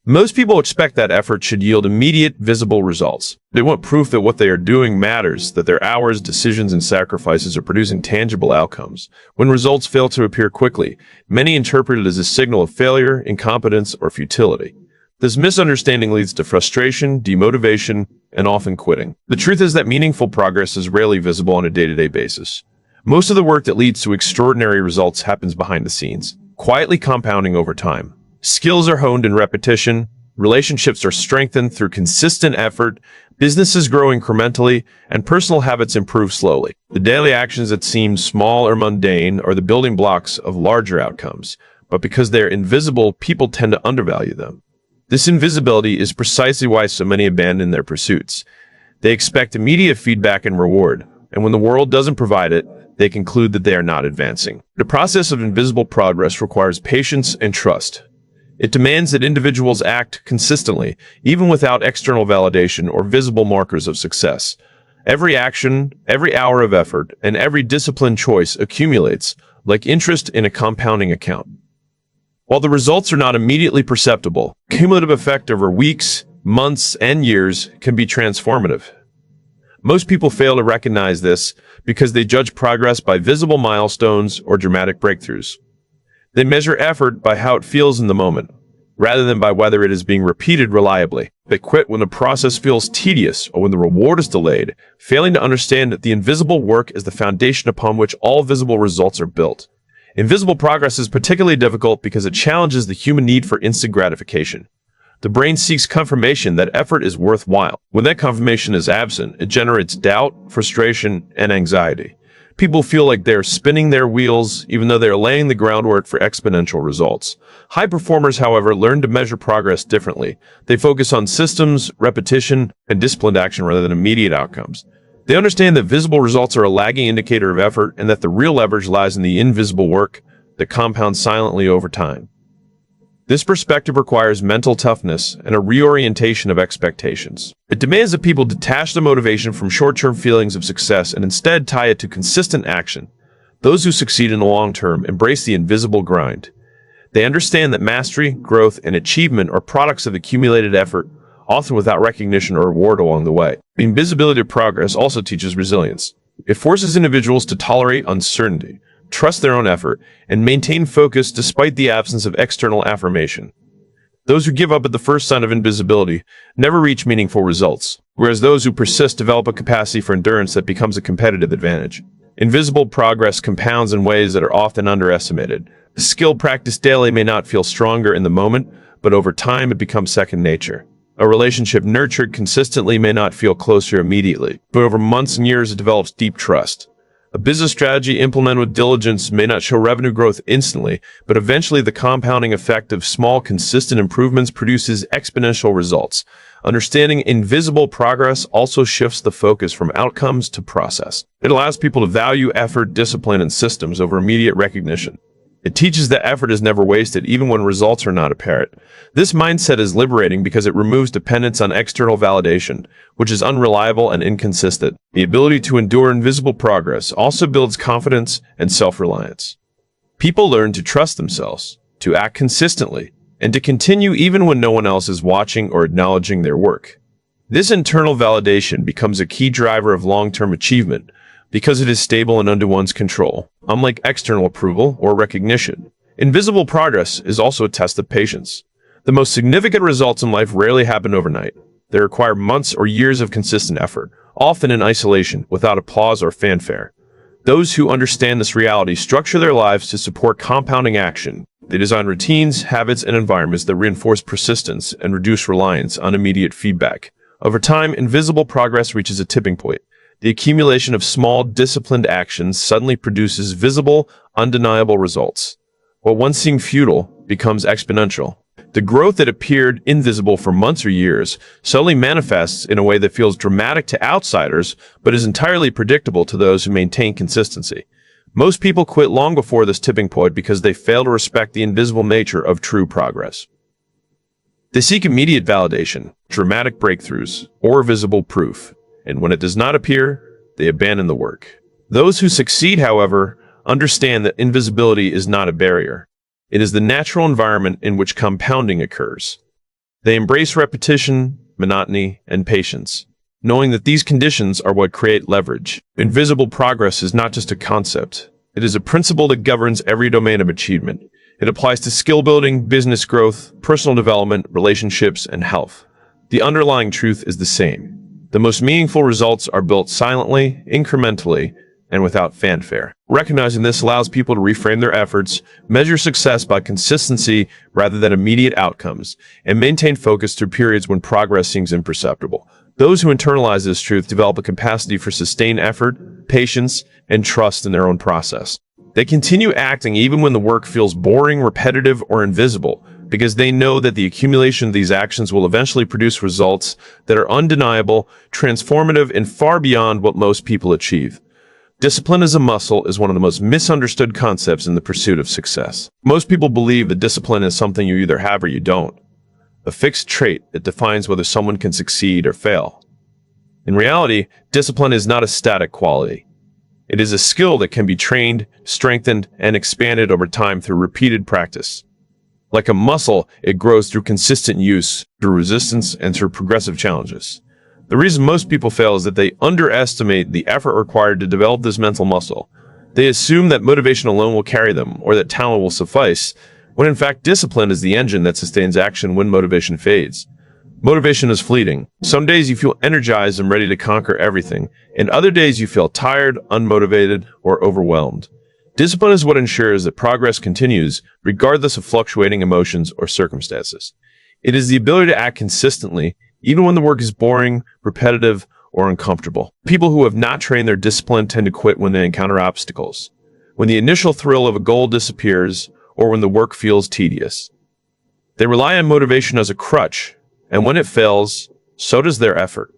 Speaker 1: Most people expect that effort should yield immediate, visible results. They want proof that what they are doing matters, that their hours, decisions, and sacrifices are producing tangible outcomes. When results fail to appear quickly, many interpret it as a signal of failure, incompetence, or futility. This misunderstanding leads to frustration, demotivation, and often quitting. The truth is that meaningful progress is rarely visible on a day-to-day basis. Most of the work that leads to extraordinary results happens behind the scenes, quietly compounding over time. Skills are honed in repetition, relationships are strengthened through consistent effort, businesses grow incrementally, and personal habits improve slowly. The daily actions that seem small or mundane are the building blocks of larger outcomes, but because they are invisible, people tend to undervalue them. This invisibility is precisely why so many abandon their pursuits. They expect immediate feedback and reward, and when the world doesn't provide it, they conclude that they are not advancing. The process of invisible progress requires patience and trust. It demands that individuals act consistently, even without external validation or visible markers of success. Every action, every hour of effort, and every disciplined choice accumulates, like interest in a compounding account. While the results are not immediately perceptible, cumulative effect over weeks, months, and years can be transformative. Most people fail to recognize this because they judge progress by visible milestones or dramatic breakthroughs. They measure effort by how it feels in the moment, rather than by whether it is being repeated reliably. They quit when the process feels tedious or when the reward is delayed, failing to understand that the invisible work is the foundation upon which all visible results are built. Invisible progress is particularly difficult because it challenges the human need for instant gratification. The brain seeks confirmation that effort is worthwhile. When that confirmation is absent, it generates doubt, frustration, and anxiety. People feel like they're spinning their wheels, even though they're laying the groundwork for exponential results. High performers, however, learn to measure progress differently. They focus on systems, repetition, and disciplined action rather than immediate outcomes. They understand that visible results are a lagging indicator of effort and that the real leverage lies in the invisible work that compounds silently over time. This perspective requires mental toughness and a reorientation of expectations. It demands that people detach their motivation from short-term feelings of success and instead tie it to consistent action. Those who succeed in the long term embrace the invisible grind. They understand that mastery, growth, and achievement are products of accumulated effort, often without recognition or reward along the way. The invisibility of progress also teaches resilience. It forces individuals to tolerate uncertainty, trust their own effort, and maintain focus despite the absence of external affirmation. Those who give up at the first sign of invisibility never reach meaningful results, whereas those who persist develop a capacity for endurance that becomes a competitive advantage. Invisible progress compounds in ways that are often underestimated. The skill practiced daily may not feel stronger in the moment, but over time it becomes second nature. A relationship nurtured consistently may not feel closer immediately, but over months and years it develops deep trust. A business strategy implemented with diligence may not show revenue growth instantly, but eventually the compounding effect of small, consistent improvements produces exponential results. Understanding invisible progress also shifts the focus from outcomes to process. It allows people to value effort, discipline, and systems over immediate recognition. It teaches that effort is never wasted, even when results are not apparent. This mindset is liberating because it removes dependence on external validation, which is unreliable and inconsistent. The ability to endure invisible progress also builds confidence and self-reliance. People learn to trust themselves, to act consistently, and to continue even when no one else is watching or acknowledging their work. This internal validation becomes a key driver of long-term achievement, because it is stable and under one's control, unlike external approval or recognition. Invisible progress is also a test of patience. The most significant results in life rarely happen overnight. They require months or years of consistent effort, often in isolation, without applause or fanfare. Those who understand this reality structure their lives to support compounding action. They design routines, habits, and environments that reinforce persistence and reduce reliance on immediate feedback. Over time, invisible progress reaches a tipping point. The accumulation of small, disciplined actions suddenly produces visible, undeniable results. What once seemed futile becomes exponential. The growth that appeared invisible for months or years suddenly manifests in a way that feels dramatic to outsiders, but is entirely predictable to those who maintain consistency. Most people quit long before this tipping point because they fail to respect the invisible nature of true progress. They seek immediate validation, dramatic breakthroughs, or visible proof. And when it does not appear, they abandon the work. Those who succeed, however, understand that invisibility is not a barrier. It is the natural environment in which compounding occurs. They embrace repetition, monotony, and patience, knowing that these conditions are what create leverage. Invisible progress is not just a concept. It is a principle that governs every domain of achievement. It applies to skill building, business growth, personal development, relationships, and health. The underlying truth is the same. The most meaningful results are built silently, incrementally, and without fanfare. Recognizing this allows people to reframe their efforts, measure success by consistency rather than immediate outcomes, and maintain focus through periods when progress seems imperceptible. Those who internalize this truth develop a capacity for sustained effort, patience, and trust in their own process. They continue acting even when the work feels boring, repetitive, or invisible, because they know that the accumulation of these actions will eventually produce results that are undeniable, transformative, and far beyond what most people achieve. Discipline as a muscle is one of the most misunderstood concepts in the pursuit of success. Most people believe that discipline is something you either have or you don't, a fixed trait that defines whether someone can succeed or fail. In reality, discipline is not a static quality. It is a skill that can be trained, strengthened, and expanded over time through repeated practice. Like a muscle, it grows through consistent use, through resistance, and through progressive challenges. The reason most people fail is that they underestimate the effort required to develop this mental muscle. They assume that motivation alone will carry them, or that talent will suffice, when in fact discipline is the engine that sustains action when motivation fades. Motivation is fleeting. Some days you feel energized and ready to conquer everything, and other days you feel tired, unmotivated, or overwhelmed. Discipline is what ensures that progress continues, regardless of fluctuating emotions or circumstances. It is the ability to act consistently, even when the work is boring, repetitive, or uncomfortable. People who have not trained their discipline tend to quit when they encounter obstacles, when the initial thrill of a goal disappears, or when the work feels tedious. They rely on motivation as a crutch, and when it fails, so does their effort.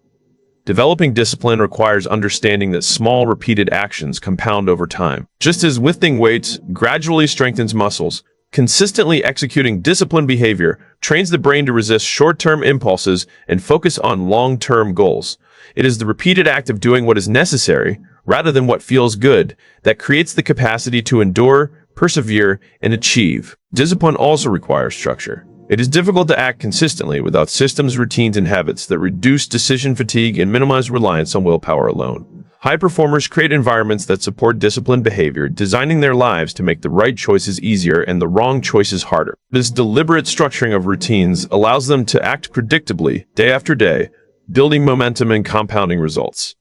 Speaker 1: Developing discipline requires understanding that small, repeated actions compound over time. Just as lifting weights gradually strengthens muscles, consistently executing disciplined behavior trains the brain to resist short-term impulses and focus on long-term goals. It is the repeated act of doing what is necessary, rather than what feels good, that creates the capacity to endure, persevere, and achieve. Discipline also requires structure. It is difficult to act consistently without systems, routines, and habits that reduce decision fatigue and minimize reliance on willpower alone. High performers create environments that support disciplined behavior, designing their lives to make the right choices easier and the wrong choices harder. This deliberate structuring of routines allows them to act predictably, day after day, building momentum and compounding results.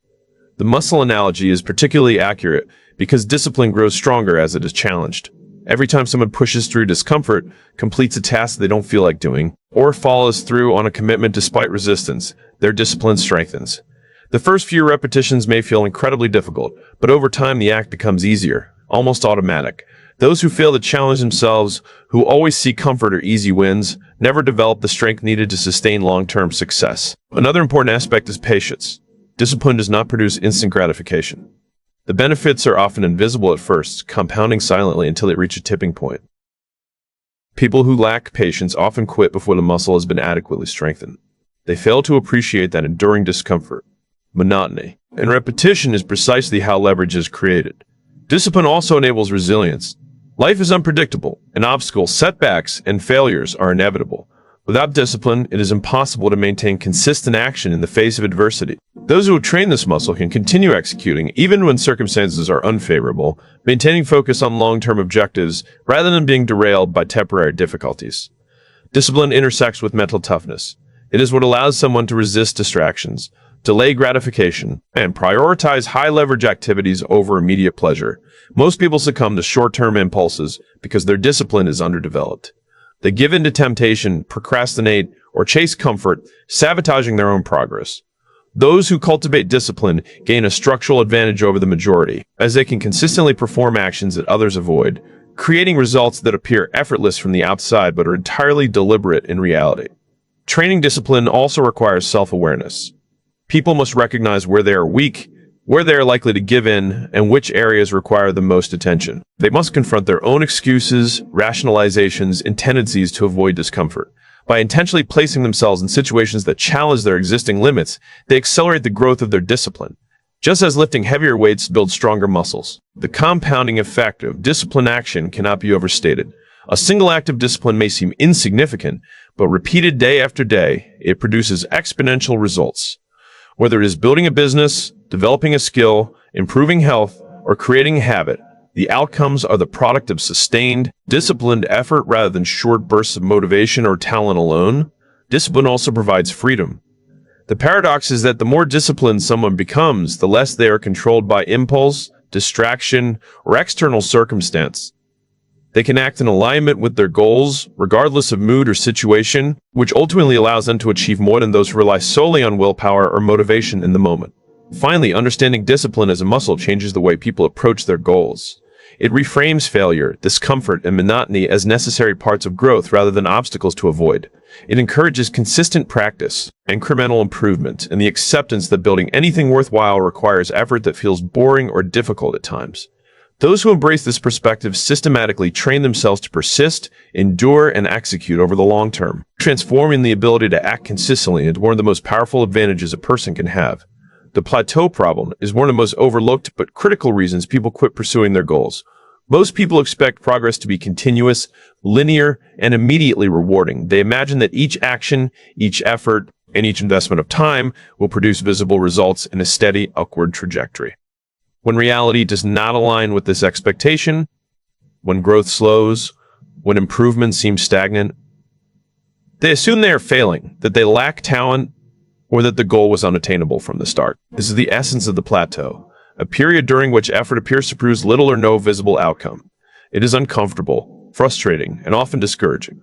Speaker 1: The muscle analogy is particularly accurate because discipline grows stronger as it is challenged. Every time someone pushes through discomfort, completes a task they don't feel like doing, or follows through on a commitment despite resistance, their discipline strengthens. The first few repetitions may feel incredibly difficult, but over time the act becomes easier, almost automatic. Those who fail to challenge themselves, who always seek comfort or easy wins, never develop the strength needed to sustain long-term success. Another important aspect is patience. Discipline does not produce instant gratification. The benefits are often invisible at first, compounding silently until they reach a tipping point. People who lack patience often quit before the muscle has been adequately strengthened. They fail to appreciate that enduring discomfort, monotony, and repetition is precisely how leverage is created. Discipline also enables resilience. Life is unpredictable, and obstacles, setbacks, and failures are inevitable. Without discipline, it is impossible to maintain consistent action in the face of adversity. Those who have trained this muscle can continue executing even when circumstances are unfavorable, maintaining focus on long-term objectives rather than being derailed by temporary difficulties. Discipline intersects with mental toughness. It is what allows someone to resist distractions, delay gratification, and prioritize high-leverage activities over immediate pleasure. Most people succumb to short-term impulses because their discipline is underdeveloped. They give in to temptation, procrastinate, or chase comfort, sabotaging their own progress. Those who cultivate discipline gain a structural advantage over the majority, as they can consistently perform actions that others avoid, creating results that appear effortless from the outside but are entirely deliberate in reality. Training discipline also requires self-awareness. People must recognize where they are weak, where they are likely to give in, and which areas require the most attention. They must confront their own excuses, rationalizations, and tendencies to avoid discomfort. By intentionally placing themselves in situations that challenge their existing limits, they accelerate the growth of their discipline. Just as lifting heavier weights builds stronger muscles, the compounding effect of disciplined action cannot be overstated. A single act of discipline may seem insignificant, but repeated day after day, it produces exponential results. Whether it is building a business, developing a skill, improving health, or creating a habit, the outcomes are the product of sustained, disciplined effort rather than short bursts of motivation or talent alone. Discipline also provides freedom. The paradox is that the more disciplined someone becomes, the less they are controlled by impulse, distraction, or external circumstance. They can act in alignment with their goals, regardless of mood or situation, which ultimately allows them to achieve more than those who rely solely on willpower or motivation in the moment. Finally, understanding discipline as a muscle changes the way people approach their goals. It reframes failure, discomfort, and monotony as necessary parts of growth rather than obstacles to avoid. It encourages consistent practice, incremental improvement, and the acceptance that building anything worthwhile requires effort that feels boring or difficult at times. Those who embrace this perspective systematically train themselves to persist, endure, and execute over the long term, transforming the ability to act consistently into one of the most powerful advantages a person can have. The plateau problem is one of the most overlooked but critical reasons people quit pursuing their goals. Most people expect progress to be continuous, linear, and immediately rewarding. They imagine that each action, each effort, and each investment of time will produce visible results in a steady upward trajectory. When reality does not align with this expectation, when growth slows, when improvement seems stagnant, they assume they are failing, that they lack talent, or that the goal was unattainable from the start. This is the essence of the plateau, a period during which effort appears to produce little or no visible outcome. It is uncomfortable, frustrating, and often discouraging.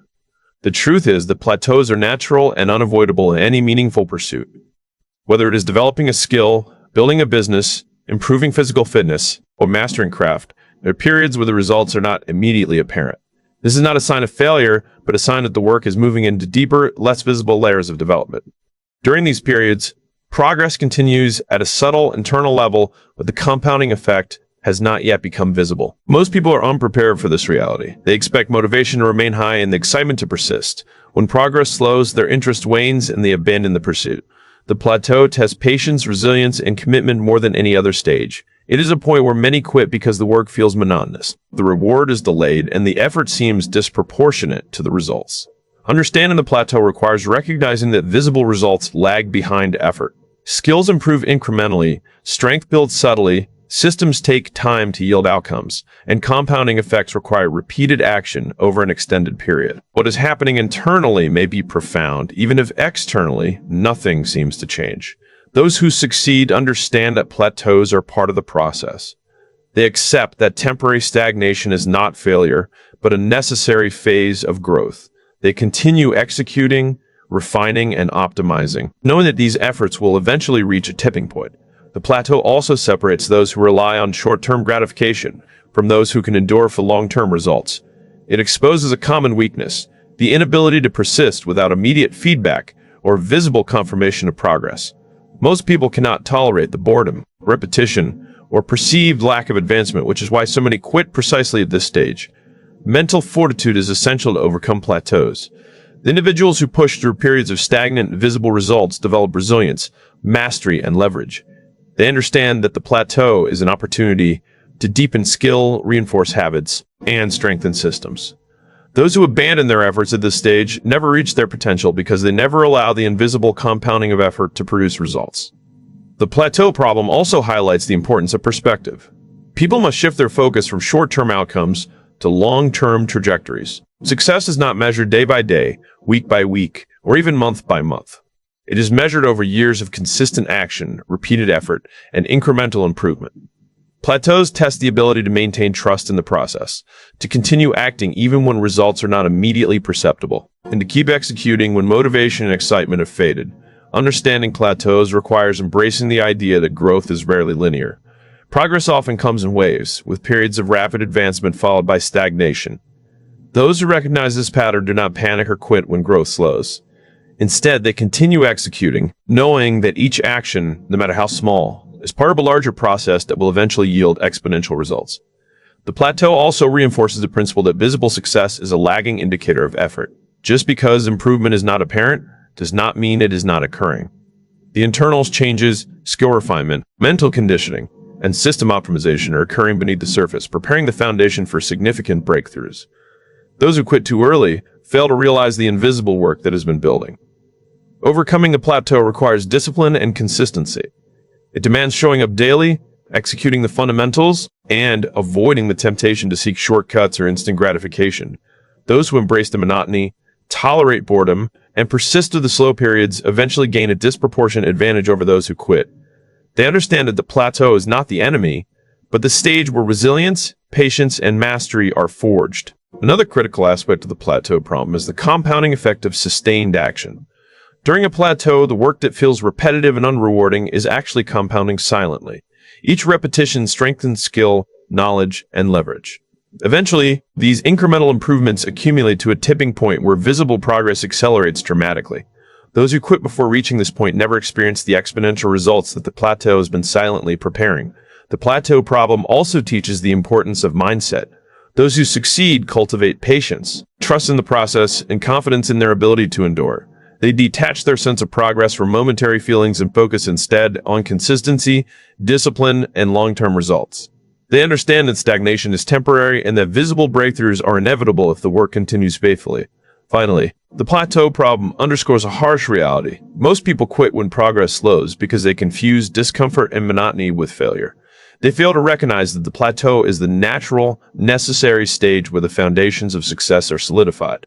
Speaker 1: The truth is that plateaus are natural and unavoidable in any meaningful pursuit. Whether it is developing a skill, building a business, improving physical fitness, or mastering craft, there are periods where the results are not immediately apparent. This is not a sign of failure, but a sign that the work is moving into deeper, less visible layers of development. During these periods, progress continues at a subtle internal level, but the compounding effect has not yet become visible. Most people are unprepared for this reality. They expect motivation to remain high and the excitement to persist. When progress slows, their interest wanes and they abandon the pursuit. The plateau tests patience, resilience, and commitment more than any other stage. It is a point where many quit because the work feels monotonous. The reward is delayed and the effort seems disproportionate to the results. Understanding the plateau requires recognizing that visible results lag behind effort. Skills improve incrementally, strength builds subtly, systems take time to yield outcomes, and compounding effects require repeated action over an extended period. What is happening internally may be profound, even if externally nothing seems to change. Those who succeed understand that plateaus are part of the process. They accept that temporary stagnation is not failure, but a necessary phase of growth. They continue executing, refining, and optimizing, knowing that these efforts will eventually reach a tipping point. The plateau also separates those who rely on short-term gratification from those who can endure for long-term results. It exposes a common weakness, the inability to persist without immediate feedback or visible confirmation of progress. Most people cannot tolerate the boredom, repetition, or perceived lack of advancement, which is why so many quit precisely at this stage. Mental fortitude is essential to overcome plateaus. The individuals who push through periods of stagnant, visible results develop resilience, mastery, and leverage. They understand that the plateau is an opportunity to deepen skill, reinforce habits, and strengthen systems. Those who abandon their efforts at this stage never reach their potential because they never allow the invisible compounding of effort to produce results. The plateau problem also highlights the importance of perspective. People must shift their focus from short-term outcomes to long-term trajectories. Success is not measured day by day, week by week, or even month by month. It is measured over years of consistent action, repeated effort, and incremental improvement. Plateaus test the ability to maintain trust in the process, to continue acting even when results are not immediately perceptible, and to keep executing when motivation and excitement have faded. Understanding plateaus requires embracing the idea that growth is rarely linear. Progress often comes in waves, with periods of rapid advancement followed by stagnation. Those who recognize this pattern do not panic or quit when growth slows. Instead, they continue executing, knowing that each action, no matter how small, is part of a larger process that will eventually yield exponential results. The plateau also reinforces the principle that visible success is a lagging indicator of effort. Just because improvement is not apparent does not mean it is not occurring. The internals changes, skill refinement, mental conditioning, and system optimization are occurring beneath the surface, preparing the foundation for significant breakthroughs. Those who quit too early fail to realize the invisible work that has been building. Overcoming the plateau requires discipline and consistency. It demands showing up daily, executing the fundamentals, and avoiding the temptation to seek shortcuts or instant gratification. Those who embrace the monotony, tolerate boredom, and persist through the slow periods eventually gain a disproportionate advantage over those who quit. They understand that the plateau is not the enemy, but the stage where resilience, patience, and mastery are forged. Another critical aspect of the plateau problem is the compounding effect of sustained action. During a plateau, the work that feels repetitive and unrewarding is actually compounding silently. Each repetition strengthens skill, knowledge, and leverage. Eventually, these incremental improvements accumulate to a tipping point where visible progress accelerates dramatically. Those who quit before reaching this point never experience the exponential results that the plateau has been silently preparing. The plateau problem also teaches the importance of mindset. Those who succeed cultivate patience, trust in the process, and confidence in their ability to endure. They detach their sense of progress from momentary feelings and focus instead on consistency, discipline, and long-term results. They understand that stagnation is temporary and that visible breakthroughs are inevitable if the work continues faithfully. Finally, the plateau problem underscores a harsh reality. Most people quit when progress slows because they confuse discomfort and monotony with failure. They fail to recognize that the plateau is the natural, necessary stage where the foundations of success are solidified.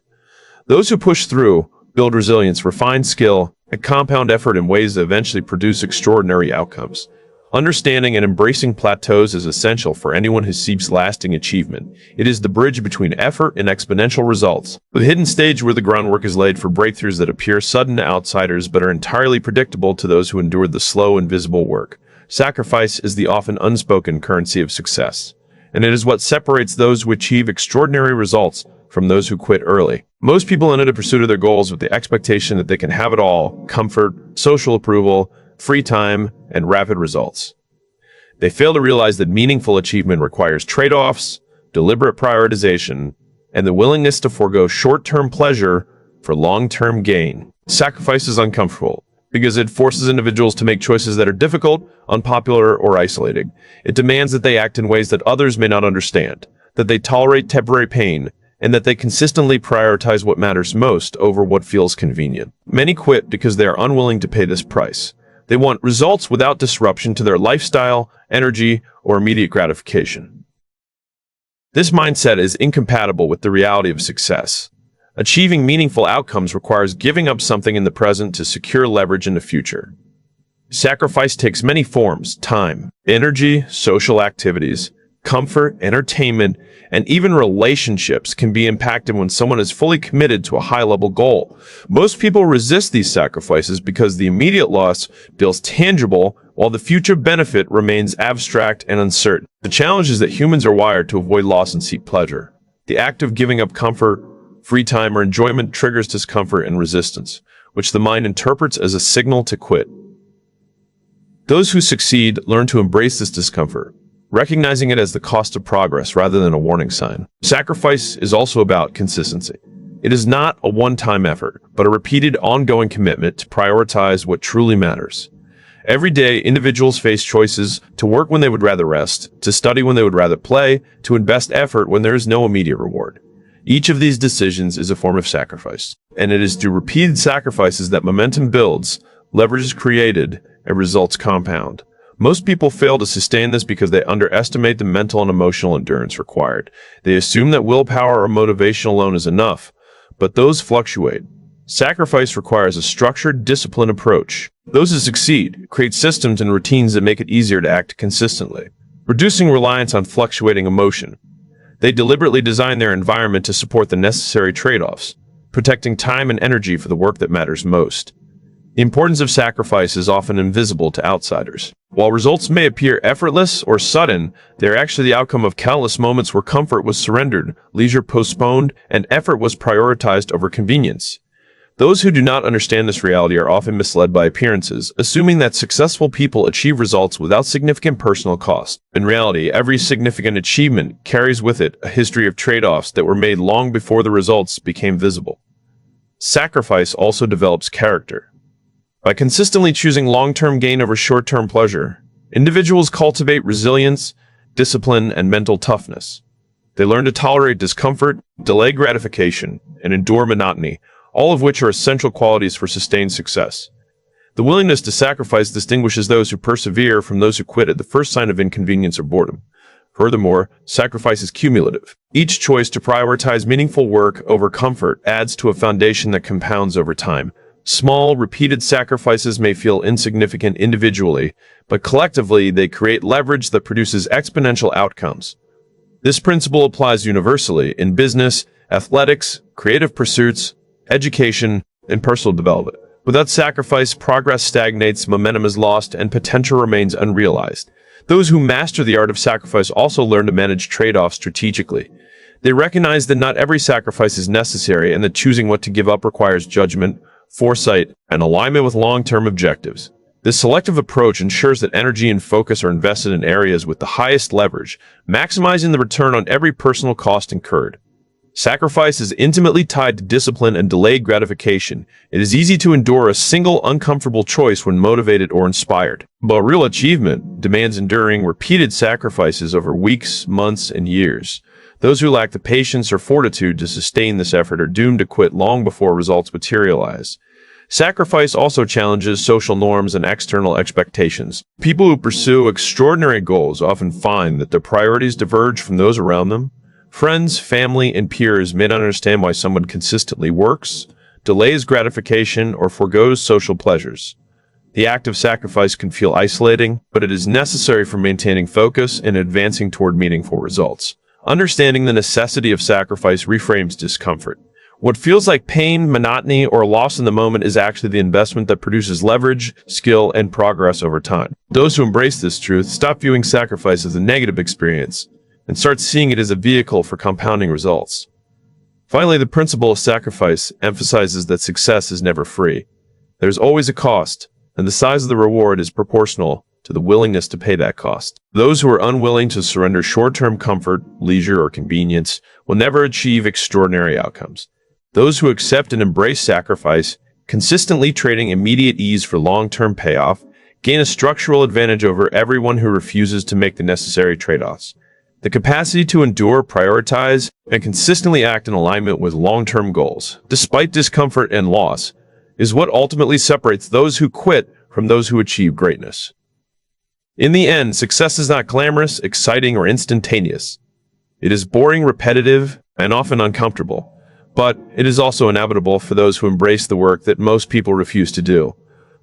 Speaker 1: Those who push through build resilience, refine skill, and compound effort in ways that eventually produce extraordinary outcomes. Understanding and embracing plateaus is essential for anyone who seeks lasting achievement. It is the bridge between effort and exponential results, the hidden stage where the groundwork is laid for breakthroughs that appear sudden to outsiders but are entirely predictable to those who endured the slow, invisible work. Sacrifice is the often unspoken currency of success, and it is what separates those who achieve extraordinary results from those who quit early. Most people enter the pursuit of their goals with the expectation that they can have it all: comfort, social approval, free time, and rapid results. They fail to realize that meaningful achievement requires trade-offs, deliberate prioritization, and the willingness to forego short-term pleasure for long-term gain. Sacrifice is uncomfortable because it forces individuals to make choices that are difficult, unpopular, or isolating. It demands that they act in ways that others may not understand, that they tolerate temporary pain, and that they consistently prioritize what matters most over what feels convenient. Many quit because they are unwilling to pay this price. They want results without disruption to their lifestyle, energy, or immediate gratification. This mindset is incompatible with the reality of success. Achieving meaningful outcomes requires giving up something in the present to secure leverage in the future. Sacrifice takes many forms: time, energy, social activities, comfort, entertainment, and even relationships can be impacted when someone is fully committed to a high-level goal. Most people resist these sacrifices because the immediate loss feels tangible, while the future benefit remains abstract and uncertain. The challenge is that humans are wired to avoid loss and seek pleasure. The act of giving up comfort, free time, or enjoyment triggers discomfort and resistance, which the mind interprets as a signal to quit. Those who succeed learn to embrace this discomfort, recognizing it as the cost of progress rather than a warning sign. Sacrifice is also about consistency. It is not a one-time effort, but a repeated, ongoing commitment to prioritize what truly matters. Every day, individuals face choices to work when they would rather rest, to study when they would rather play, to invest effort when there is no immediate reward. Each of these decisions is a form of sacrifice, and it is through repeated sacrifices that momentum builds, leverage is created, and results compound. Most people fail to sustain this because they underestimate the mental and emotional endurance required. They assume that willpower or motivation alone is enough, but those fluctuate. Sacrifice requires a structured, disciplined approach. Those who succeed create systems and routines that make it easier to act consistently, reducing reliance on fluctuating emotion. They deliberately design their environment to support the necessary trade-offs, protecting time and energy for the work that matters most. The importance of sacrifice is often invisible to outsiders. While results may appear effortless or sudden, they are actually the outcome of countless moments where comfort was surrendered, leisure postponed, and effort was prioritized over convenience. Those who do not understand this reality are often misled by appearances, assuming that successful people achieve results without significant personal cost. In reality, every significant achievement carries with it a history of trade-offs that were made long before the results became visible. Sacrifice also develops character. By consistently choosing long-term gain over short-term pleasure, individuals cultivate resilience, discipline, and mental toughness. They learn to tolerate discomfort, delay gratification, and endure monotony, all of which are essential qualities for sustained success. The willingness to sacrifice distinguishes those who persevere from those who quit at the first sign of inconvenience or boredom. Furthermore, sacrifice is cumulative. Each choice to prioritize meaningful work over comfort adds to a foundation that compounds over time. Small, repeated sacrifices may feel insignificant individually, but collectively they create leverage that produces exponential outcomes. This principle applies universally in business, athletics, creative pursuits, education, and personal development. Without sacrifice, progress stagnates, momentum is lost, and potential remains unrealized. Those who master the art of sacrifice also learn to manage trade-offs strategically. They recognize that not every sacrifice is necessary and that choosing what to give up requires judgment, foresight, and alignment with long-term objectives. This selective approach ensures that energy and focus are invested in areas with the highest leverage, maximizing the return on every personal cost incurred. Sacrifice is intimately tied to discipline and delayed gratification. It is easy to endure a single uncomfortable choice when motivated or inspired. But real achievement demands enduring repeated sacrifices over weeks, months, and years. Those who lack the patience or fortitude to sustain this effort are doomed to quit long before results materialize. Sacrifice also challenges social norms and external expectations. People who pursue extraordinary goals often find that their priorities diverge from those around them. Friends, family, and peers may not understand why someone consistently works, delays gratification, or forgoes social pleasures. The act of sacrifice can feel isolating, but it is necessary for maintaining focus and advancing toward meaningful results. Understanding the necessity of sacrifice reframes discomfort. What feels like pain, monotony, or loss in the moment is actually the investment that produces leverage, skill, and progress over time. Those who embrace this truth stop viewing sacrifice as a negative experience and start seeing it as a vehicle for compounding results. Finally, the principle of sacrifice emphasizes that success is never free. There's always a cost, and the size of the reward is proportional to the willingness to pay that cost. Those who are unwilling to surrender short-term comfort, leisure, or convenience will never achieve extraordinary outcomes. Those who accept and embrace sacrifice, consistently trading immediate ease for long-term payoff, gain a structural advantage over everyone who refuses to make the necessary trade-offs. The capacity to endure, prioritize, and consistently act in alignment with long-term goals, despite discomfort and loss, is what ultimately separates those who quit from those who achieve greatness. In the end, success is not glamorous, exciting, or instantaneous. It is boring, repetitive, and often uncomfortable. But it is also inevitable for those who embrace the work that most people refuse to do.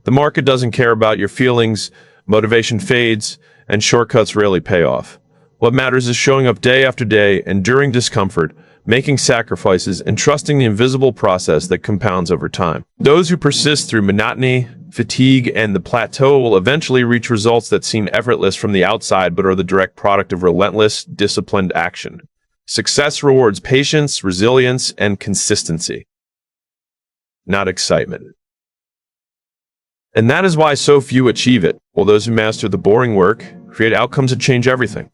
Speaker 1: The market doesn't care about your feelings, motivation fades, and shortcuts rarely pay off. What matters is showing up day after day, enduring discomfort, making sacrifices, and trusting the invisible process that compounds over time. Those who persist through monotony, fatigue, and the plateau will eventually reach results that seem effortless from the outside but are the direct product of relentless, disciplined action. Success rewards patience, resilience, and consistency, not excitement. And that is why so few achieve it, while those who master the boring work create outcomes that change everything.